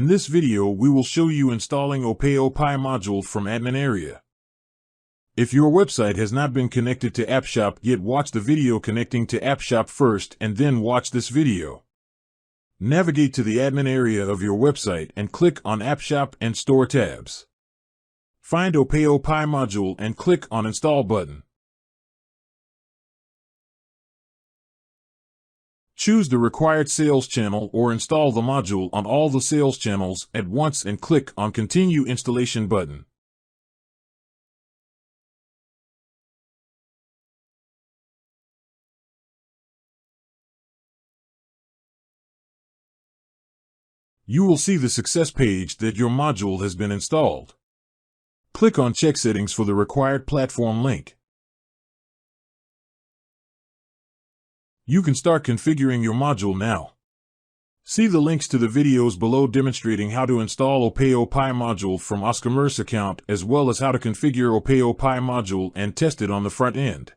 In this video, we will show you installing Opayo Pi Module from admin area. If your website has not been connected to AppShop yet, watch the video connecting to AppShop first and then watch this video. Navigate to the admin area of your website and click on AppShop and Store tabs. Find Opayo Pi Module and click on Install button. Choose the required sales channel or install the module on all the sales channels at once and click on Continue Installation button. You will see the success page that your module has been installed. Click on Check Settings for the required platform link. You can start configuring your module now. See the links to the videos below demonstrating how to install Opayo Pi Module from osCommerce account, as well as how to configure Opayo Pi Module and test it on the front end.